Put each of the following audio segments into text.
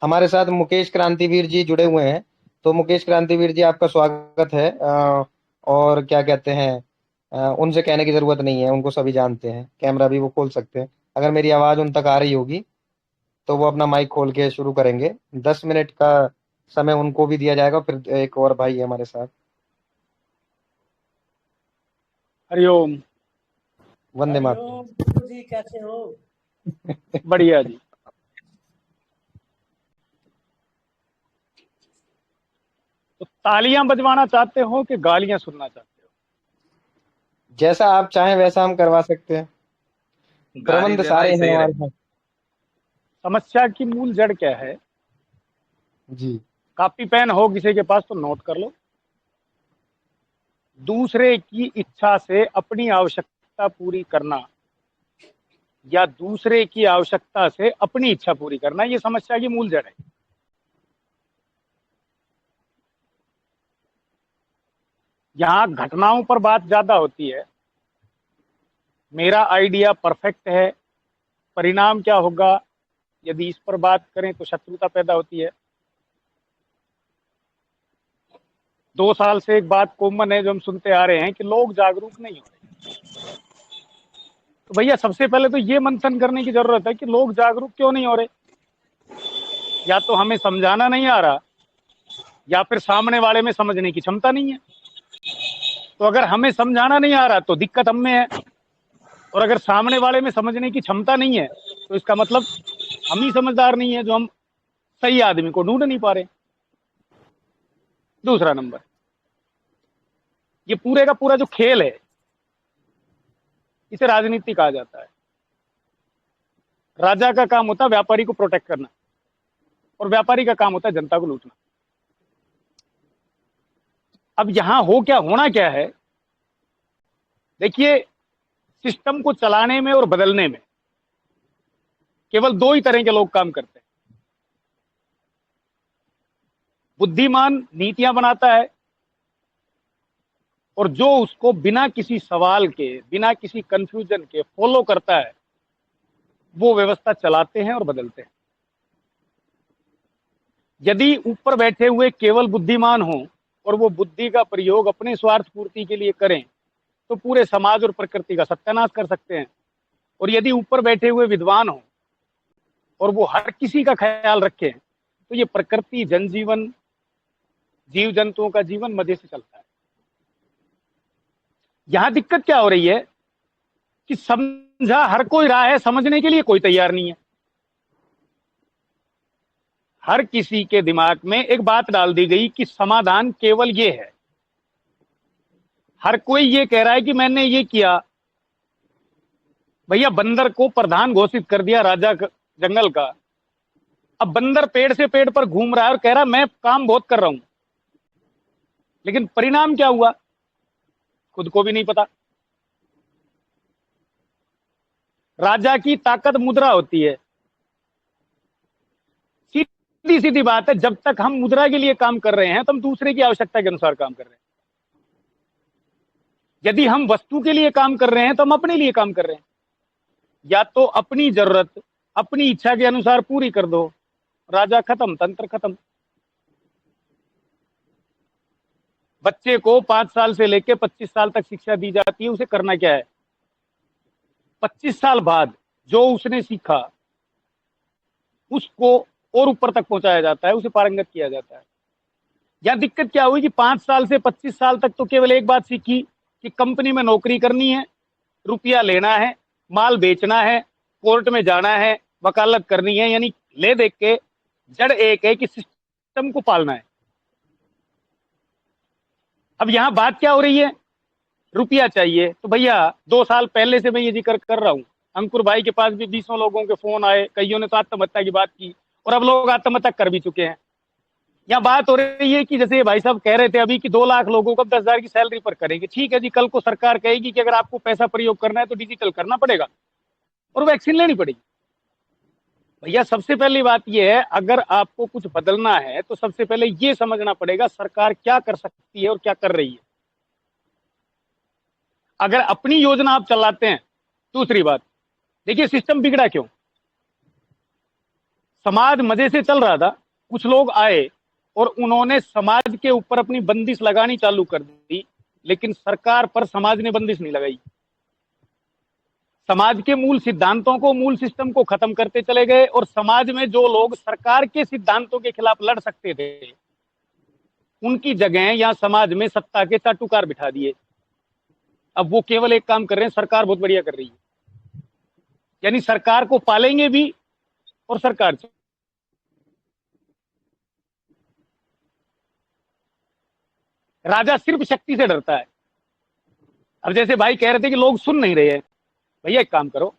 हमारे साथ मुकेश क्रांतिवीर जी जुड़े हुए हैं। तो मुकेश क्रांतिवीर जी, आपका स्वागत है। और क्या कहते हैं, उनसे कहने की जरूरत नहीं है, उनको सभी जानते हैं, कैमरा भी वो खोल सकते हैं। अगर मेरी आवाज उन तक आ रही होगी तो वो अपना माइक खोल के शुरू करेंगे। 10 मिनट का समय उनको भी दिया जाएगा। फिर एक और भाई है हमारे साथ। हरिओम। वंदे हरिओम मातरम। गुरु जी, कैसे हो? बढ़िया जी। तो तालियां बजवाना चाहते हो कि गालियां सुनना चाहते जैसा आप चाहें वैसा हम करवा सकते हैं। गाली प्रबंध देना सारे ही हैं सही हमारे रहेगा। साथ। हो? समस्या की मूल जड़ क्या है? जी। कॉपी पेन हो किसी के पास तो नोट कर लो। दूसरे की इच्छा से अपनी आवश्यकता पूरी करना या दूसरे की आवश्यकता से अपनी इच्छा पूरी करना, ये समस्या की मूल जड़ है। यहाँ घटनाओं पर बात ज्यादा होती है। मेरा आइडिया परफेक्ट है, परिणाम क्या होगा, यदि इस पर बात करें तो शत्रुता पैदा होती है। 2 साल से एक बात कॉमन है जो हम सुनते आ रहे हैं कि लोग जागरूक नहीं हो रहे। तो भैया सबसे पहले तो ये मंथन करने की जरूरत है कि लोग जागरूक क्यों नहीं हो रहे। या तो हमें समझाना नहीं आ रहा या फिर सामने वाले में समझने की क्षमता नहीं है। तो अगर हमें समझाना नहीं आ रहा तो दिक्कत हम में है, और अगर सामने वाले में समझने की क्षमता नहीं है तो इसका मतलब हम ही समझदार नहीं है, जो हम सही आदमी को ढूंढ नहीं पा रहे। दूसरा नंबर, ये पूरे का पूरा जो खेल है इसे राजनीति कहा जाता है। राजा का काम होता है व्यापारी को प्रोटेक्ट करना, और व्यापारी का काम होता है जनता को लूटना। अब यहां होना क्या है, देखिए, सिस्टम को चलाने में और बदलने में केवल दो ही तरह के लोग काम करते हैं। बुद्धिमान नीतियां बनाता है, और जो उसको बिना किसी सवाल के, बिना किसी कंफ्यूजन के फॉलो करता है, वो व्यवस्था चलाते हैं और बदलते हैं। यदि ऊपर बैठे हुए केवल बुद्धिमान हों और वो बुद्धि का प्रयोग अपने स्वार्थ पूर्ति के लिए करें तो पूरे समाज और प्रकृति का सत्यानाश कर सकते हैं। और यदि ऊपर बैठे हुए विद्वान हों और वो हर किसी का ख्याल रखें तो ये प्रकृति, जनजीवन, जीव जंतुओं का जीवन मजे से चलता है। यहां दिक्कत क्या हो रही है कि समझा हर कोई रहा है, समझने के लिए कोई तैयार नहीं है। हर किसी के दिमाग में एक बात डाल दी गई कि समाधान केवल ये है। हर कोई ये कह रहा है कि मैंने ये किया। भैया बंदर को प्रधान घोषित कर दिया राजा जंगल का। अब बंदर पेड़ से पेड़ पर घूम रहा है और कह रहा है मैं काम बहुत कर रहा हूं, लेकिन परिणाम क्या हुआ खुद को भी नहीं पता। राजा की ताकत मुद्रा होती है। सीधी सीधी बात है, जब तक हम मुद्रा के लिए काम कर रहे हैं तो हम दूसरे की आवश्यकता के अनुसार काम कर रहे हैं। यदि हम वस्तु के लिए काम कर रहे हैं तो हम अपने लिए काम कर रहे हैं। या तो अपनी जरूरत अपनी इच्छा के अनुसार पूरी कर दो, राजा खत्म, तंत्र खत्म। बच्चे को 5 साल से लेकर 25 साल तक शिक्षा दी जाती है, उसे करना क्या है? 25 साल बाद जो उसने सीखा उसको और ऊपर तक पहुंचाया जाता है, उसे पारंगत किया जाता है। यहां दिक्कत क्या हुई कि 5 साल से 25 साल तक तो केवल एक बात सीखी कि कंपनी में नौकरी करनी है, रुपया लेना है, माल बेचना है, कोर्ट में जाना है, वकालत करनी है। यानी ले देख के जड़ एक है कि सिस्टम को पालना है। अब यहां बात क्या हो रही है? रुपया चाहिए। तो भैया 2 साल पहले से मैं ये जिक्र कर रहा हूं, अंकुर भाई के पास भी 20 लोगों के फोन आए, कईयों ने तो आत्महत्या की बात की और अब लोग आत्महत्या कर भी चुके हैं। यहाँ बात हो रही है कि जैसे ये भाई साहब कह रहे थे अभी कि 2 लाख लोगों को 10,000 की सैलरी पर करेंगे। ठीक है जी, कल को सरकार कहेगी कि अगर आपको पैसा प्रयोग करना है तो डिजिटल करना पड़ेगा और वैक्सीन लेनी पड़ेगी। भैया सबसे पहली बात यह है, अगर आपको कुछ बदलना है तो सबसे पहले ये समझना पड़ेगा सरकार क्या कर सकती है और क्या कर रही है। अगर अपनी योजना आप चलाते हैं। दूसरी बात, देखिए सिस्टम बिगड़ा क्यों? समाज मजे से चल रहा था, कुछ लोग आए और उन्होंने समाज के ऊपर अपनी बंदिश लगानी चालू कर दी, लेकिन सरकार पर समाज ने बंदिश नहीं लगाई। समाज के मूल सिद्धांतों को, मूल सिस्टम को खत्म करते चले गए और समाज में जो लोग सरकार के सिद्धांतों के खिलाफ लड़ सकते थे, उनकी जगह या समाज में सत्ता के चाटुकार बिठा दिए। अब वो केवल एक काम कर रहे हैं, सरकार बहुत बढ़िया कर रही है, यानी सरकार को पालेंगे भी और सरकार से राजा सिर्फ शक्ति से डरता है। अब जैसे भाई कह रहे थे कि लोग सुन नहीं रहे हैं, भैया एक काम करो,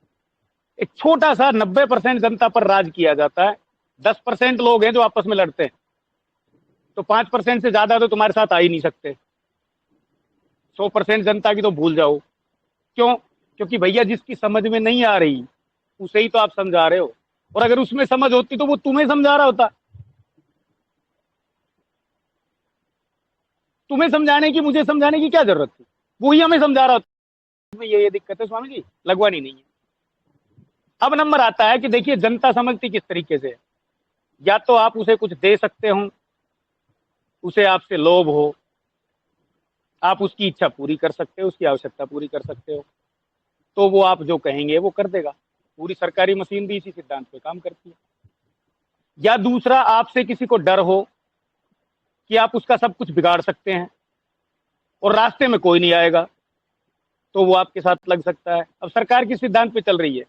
एक छोटा सा 90% जनता पर राज किया जाता है, 10% लोग हैं जो आपस में लड़ते हैं, तो 5% से ज्यादा तो तुम्हारे साथ आ ही नहीं सकते। 100% जनता की तो भूल जाओ। क्यों? क्योंकि भैया जिसकी समझ में नहीं आ रही उसे ही तो आप समझा रहे हो, और अगर उसमें समझ होती तो वो तुम्हें समझा रहा होता। तुम्हें समझाने की, मुझे समझाने की क्या जरूरत थी? वो ही हमें समझा रहा होता। ये दिक्कत है स्वामी जी, लगवानी नहीं है। अब नंबर आता है कि देखिए जनता समझती किस तरीके से, या तो आप उसे कुछ दे सकते हो, उसे आपसे लोभ हो, आप उसकी इच्छा पूरी कर सकते हो, उसकी आवश्यकता पूरी कर सकते हो, तो वो आप जो कहेंगे वो कर देगा। पूरी सरकारी मशीन भी इसी सिद्धांत पे काम करती है। या दूसरा, आपसे किसी को डर हो कि आप उसका सब कुछ बिगाड़ सकते हैं और रास्ते में कोई नहीं आएगा, तो वो आपके साथ लग सकता है। अब सरकार किस सिद्धांत पे चल रही है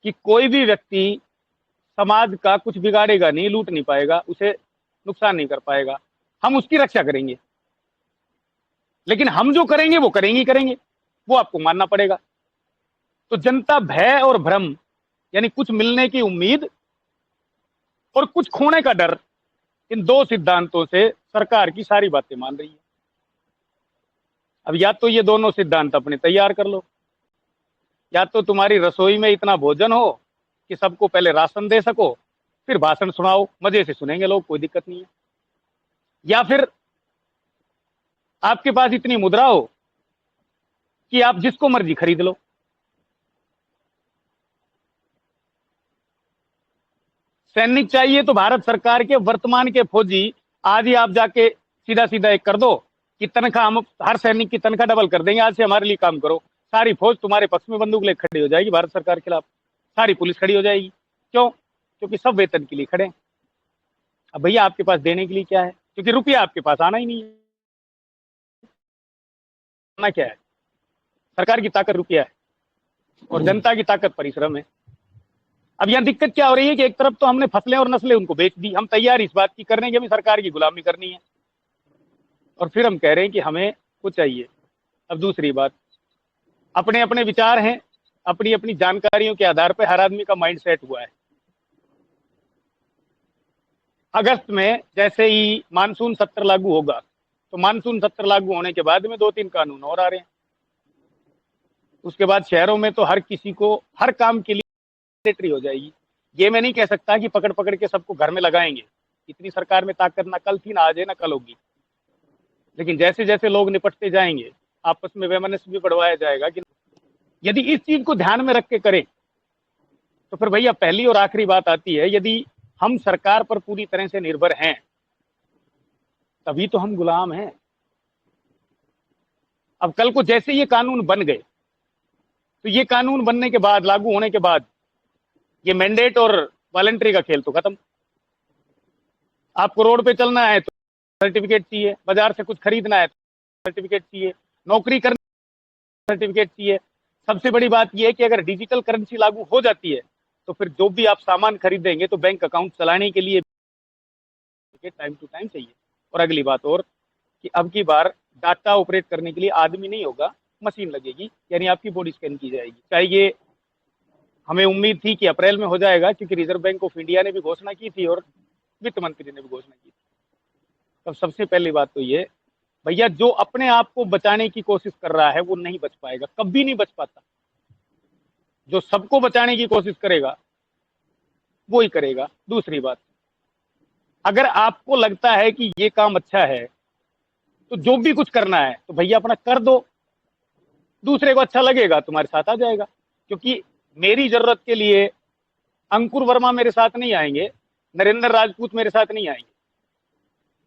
कि कोई भी व्यक्ति समाज का कुछ बिगाड़ेगा नहीं, लूट नहीं पाएगा, उसे नुकसान नहीं कर पाएगा, हम उसकी रक्षा करेंगे। लेकिन हम जो करेंगे वो करेंगे ही करेंगे, वो आपको मानना पड़ेगा। तो जनता भय और भ्रम, यानी कुछ मिलने की उम्मीद और कुछ खोने का डर, इन दो सिद्धांतों से सरकार की सारी बातें मान रही है। अब या तो ये दोनों सिद्धांत अपने तैयार कर लो, या तो तुम्हारी रसोई में इतना भोजन हो कि सबको पहले राशन दे सको, फिर भाषण सुनाओ, मजे से सुनेंगे लोग, कोई दिक्कत नहीं है। या फिर आपके पास इतनी मुद्रा हो कि आप जिसको मर्जी खरीद लो। सैनिक चाहिए तो भारत सरकार के वर्तमान के फौजी आज ही आप जाके सीधा सीधा एक कर दो कि तनख्वाह, हम हर सैनिक की तनख्वाह डबल कर देंगे, आज से हमारे लिए काम करो। सारी फौज तुम्हारे पक्ष में बंदूक लेकर खड़ी हो जाएगी भारत सरकार के खिलाफ, सारी पुलिस खड़ी हो जाएगी। क्यों? क्योंकि सब वेतन के लिए खड़े हैं। अब भैया आपके पास देने के लिए क्या है? क्योंकि रुपया आपके पास आना ही नहीं है। आना क्या है? सरकार की ताकत रुपया है और जनता की ताकत परिश्रम है। अब यहाँ दिक्कत क्या हो रही है कि एक तरफ तो हमने फसलें और नस्लें उनको बेच दी, हम तैयार इस बात की करने की हमें सरकार की गुलामी करनी है, और फिर हम कह रहे हैं कि हमें कुछ चाहिए। अब दूसरी बात, अपने अपने विचार हैं, अपनी अपनी जानकारियों के आधार पर हर आदमी का माइंड सेट हुआ है। अगस्त में जैसे ही मानसून सत्र लागू होगा, तो मानसून सत्र लागू होने के बाद में 2-3 कानून और आ रहे हैं। उसके बाद शहरों में तो हर किसी को हर काम के लिए मैंडेटरी हो जाएगी। ये मैं नहीं कह सकता कि पकड़ पकड़ के सबको घर में लगाएंगे, इतनी सरकार में ताकत ना कल थी, ना आज है, ना कल होगी। लेकिन जैसे जैसे लोग निपटते जाएंगे, आपस में वैमनस्य भी बढ़वाया जाएगा कि यदि इस चीज को ध्यान में रख के करें, तो फिर भैया पहली और आखिरी बात आती है, यदि हम सरकार पर पूरी तरह से निर्भर हैं तभी तो हम गुलाम हैं। अब कल को जैसे ये कानून बन गए, तो ये कानून बनने के बाद, लागू होने के बाद, ये मैंडेट और वॉलंटरी का खेल तो खत्म। आपको रोड पे चलना है तो सर्टिफिकेट चाहिए, बाजार से कुछ खरीदना है तो सर्टिफिकेट चाहिए, नौकरी करना सर्टिफिकेट चाहिए। सबसे बड़ी बात यह है कि अगर डिजिटल करेंसी लागू हो जाती है तो फिर जो भी आप सामान खरीदेंगे तो बैंक अकाउंट चलाने के लिए टाइम टू टाइम चाहिए। और अगली बात और कि अब की बार डाटा ऑपरेट करने के लिए आदमी नहीं होगा, मशीन लगेगी, यानी आपकी बॉडी स्कैन की जाएगी। चाहे ये हमें उम्मीद थी कि अप्रैल में हो जाएगा, क्योंकि रिजर्व बैंक ऑफ इंडिया ने भी घोषणा की थी और वित्त मंत्री ने भी घोषणा की थी। तब सबसे पहली बात तो ये, भैया जो अपने आप को बचाने की कोशिश कर रहा है वो नहीं बच पाएगा, कभी नहीं बच पाता। जो सबको बचाने की कोशिश करेगा वो ही करेगा। दूसरी बात, अगर आपको लगता है कि ये काम अच्छा है तो जो भी कुछ करना है तो भैया अपना कर दो, दूसरे को अच्छा लगेगा तुम्हारे साथ आ जाएगा। क्योंकि मेरी जरूरत के लिए अंकुर वर्मा मेरे साथ नहीं आएंगे, नरेंद्र राजपूत मेरे साथ नहीं आएंगे।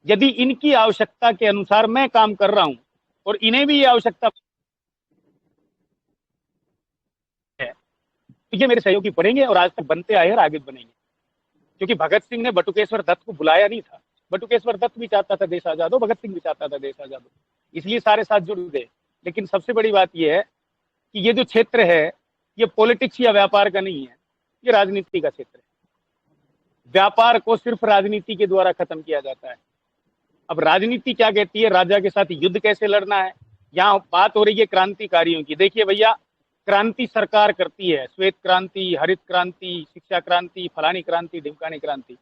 यदि इनकी आवश्यकता के अनुसार मैं काम कर रहा हूं और इन्हें भी ये आवश्यकता है, तो ये मेरे सहयोगी बनेंगे और आज तक बनते आए और आगे बनेंगे। क्योंकि भगत सिंह ने बटुकेश्वर दत्त को बुलाया नहीं था। बटुकेश्वर दत्त भी चाहता था देश आजाद हो, भगत सिंह भी चाहता था देश आजाद हो, इसलिए सारे साथ जुड़ गए। लेकिन सबसे बड़ी बात यह है कि ये जो क्षेत्र है ये पॉलिटिक्स या व्यापार का नहीं है, ये राजनीति का क्षेत्र है। व्यापार को सिर्फ राजनीति के द्वारा खत्म किया जाता है। अब राजनीति क्या कहती है, राजा के साथ युद्ध कैसे लड़ना है। यहाँ बात हो रही है क्रांतिकारियों की। देखिए भैया, क्रांति सरकार करती है, श्वेत क्रांति, हरित क्रांति, शिक्षा क्रांति, फलानी क्रांति, ढिमकानी क्रांति।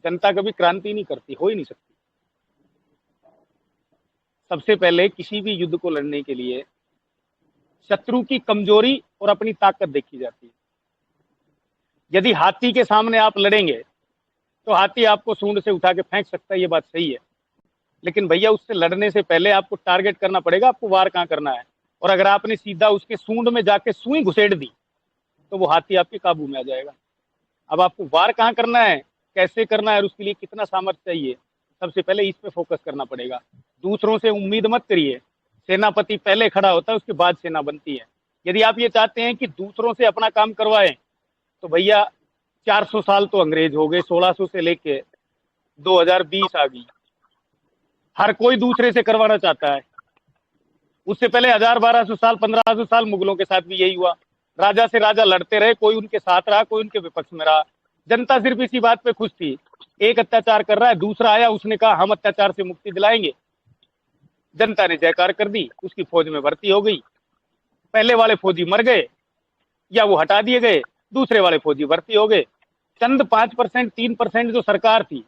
जनता कभी क्रांति नहीं करती, हो ही नहीं सकती। सबसे पहले किसी भी युद्ध को लड़ने के लिए शत्रु की कमजोरी और अपनी ताकत देखी जाती है। यदि हाथी के सामने आप लड़ेंगे तो हाथी आपको सूंड से उठा के फेंक सकता है, ये बात सही है। लेकिन भैया उससे लड़ने से पहले आपको टारगेट करना पड़ेगा, आपको वार कहाँ करना है। और अगर आपने सीधा उसके सूंड में जाके सुई घुसेड़ दी तो वो हाथी आपके काबू में आ जाएगा। अब आपको वार कहाँ करना है, कैसे करना है और उसके लिए कितना सामर्थ्य चाहिए, सबसे पहले इस पे फोकस करना पड़ेगा। दूसरों से उम्मीद मत करिए। सेनापति पहले खड़ा होता है, उसके बाद सेना बनती है। यदि आप ये चाहते हैं कि दूसरों से अपना काम करवाएं तो भैया 400 साल तो अंग्रेज हो गए, 1600 से लेके 2020 आ गई। हर कोई दूसरे से करवाना चाहता है। उससे पहले 1000-1200 साल, 1500 साल मुगलों के साथ भी यही हुआ। राजा से राजा लड़ते रहे, कोई उनके साथ रहा, कोई उनके विपक्ष में रहा। जनता सिर्फ इसी बात पे खुश थी, एक अत्याचार कर रहा है, दूसरा आया, उसने कहा हम अत्याचार से मुक्ति दिलाएंगे। जनता ने जयकार कर दी, उसकी फौज में भर्ती हो गई। पहले वाले फौजी मर गए या वो हटा दिए गए, दूसरे वाले फौजी भर्ती हो गए। चंद 5%, 3% जो सरकार थी,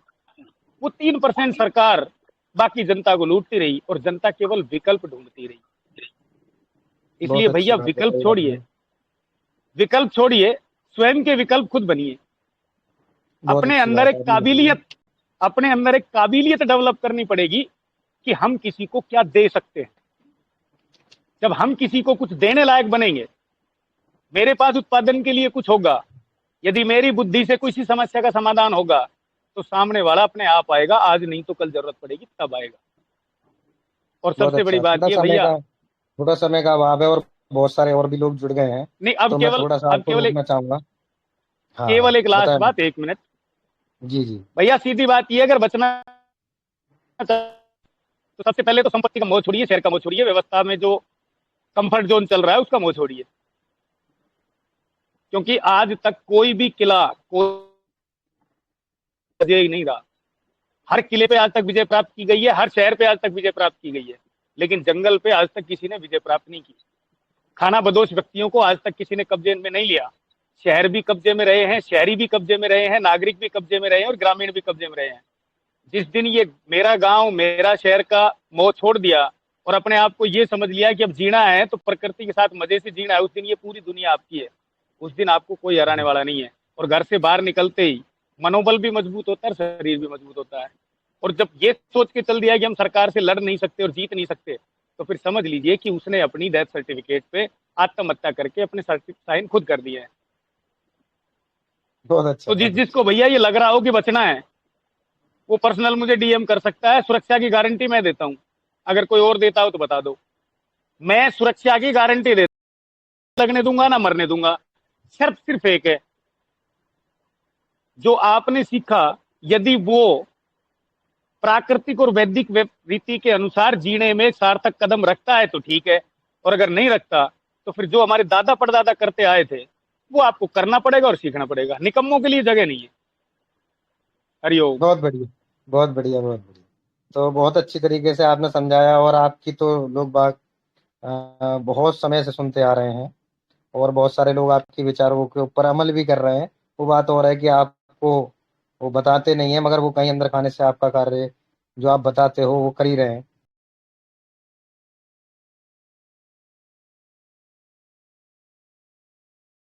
वो 3% सरकार बाकी जनता को लूटती रही और जनता केवल विकल्प ढूंढती रही। इसलिए बहुत अच्छी भैया बात विकल्प बताई छोड़िए, आपने। विकल्प छोड़िए, स्वयं के विकल्प खुद बनिए। बहुत अपने अच्छी अंदर बात एक आपने बताई। काबिलियत, अपने अंदर एक काबिलियत डेवलप करनी पड़ेगी कि हम किसी को क्या दे सकते हैं। जब हम किसी को कुछ देने लायक बनेंगे, मेरे पास उत्पादन के लिए कुछ होगा, यदि मेरी बुद्धि से किसी समस्या का समाधान होगा तो सामने वाला अपने आप आएगा। आज नहीं तो कल जरूरत पड़ेगी तब आएगा। और बहुत सबसे बड़ी अच्छा। बात यह भैया, थोड़ा समय का अभाव है और बहुत सारे और भी लोग जुड़ गए हैं, नहीं अब तो मैं केवल, थोड़ा सा अब आपको केवल एक, रोकना चाहूंगा। हाँ हाँ, केवल एक लास्ट बताएं। बात, 1 मिनट। जी जी। भैया सीधी बात यह, अगर बचना तो सबसे पहले तो संपत्ति का मोह छोड़िए, शहर का मोह छोड़िए, व्यवस्था में जो कंफर्ट जोन चल रहा है उसका मोह छोड़िए। क्योंकि आज तक कोई भी किला कोई विजय नहीं रहा। हर किले पे आज तक विजय प्राप्त की गई है, हर शहर पे आज तक विजय प्राप्त की गई है, लेकिन जंगल पे आज तक किसी ने विजय प्राप्त नहीं की। खाना बदोश व्यक्तियों को आज तक किसी ने कब्जे में नहीं लिया। शहर भी कब्जे में रहे हैं, शहरी भी कब्जे में रहे हैं, नागरिक भी कब्जे में रहे हैं और ग्रामीण भी कब्जे में रहे हैं। जिस दिन ये मेरा गांव मेरा शहर का मोह छोड़ दिया और अपने आप को ये समझ लिया कि अब जीना है तो प्रकृति के साथ मजे से जीना है, उस दिन ये पूरी दुनिया आपकी है। उस दिन आपको कोई हराने वाला नहीं है। और घर से बाहर निकलते ही मनोबल भी मजबूत होता है और शरीर भी मजबूत होता है। और जब ये सोच के चल दिया कि हम सरकार से लड़ नहीं सकते और जीत नहीं सकते, तो फिर समझ लीजिए कि उसने अपनी डेथ सर्टिफिकेट पे आत्महत्या करके अपने साइन खुद कर दिए हैं। बहुत अच्छा, तो बहुत अच्छा। जिसको भैया ये लग रहा हो कि बचना है, वो पर्सनल मुझे डीएम कर सकता है। सुरक्षा की गारंटी मैं देता हूं, अगर कोई और देता हो तो बता दो। मैं सुरक्षा की गारंटी देता, लगने दूंगा ना मरने दूंगा। शर्त सिर्फ एक है, जो आपने सीखा यदि वो प्राकृतिक और वैदिक रीति के अनुसार जीने में एक सार्थक कदम रखता है तो ठीक है, और अगर नहीं रखता तो फिर जो हमारे दादा परदादा करते आए थे वो आपको करना पड़ेगा और सीखना पड़ेगा। निकम्मों के लिए जगह नहीं है। हरिओम। बहुत बढ़िया, बहुत बढ़िया, बहुत बढ़िया। तो बहुत अच्छी तरीके से आपने समझाया, और आपकी तो लोग बाग बहुत समय से सुनते आ रहे हैं, और बहुत सारे लोग आपके विचारों के ऊपर अमल भी कर रहे हैं। वो बात हो रहा है कि आपको वो बताते नहीं है, मगर वो कहीं अंदर खाने से आपका कार्य जो आप बताते हो वो कर ही रहे हैं।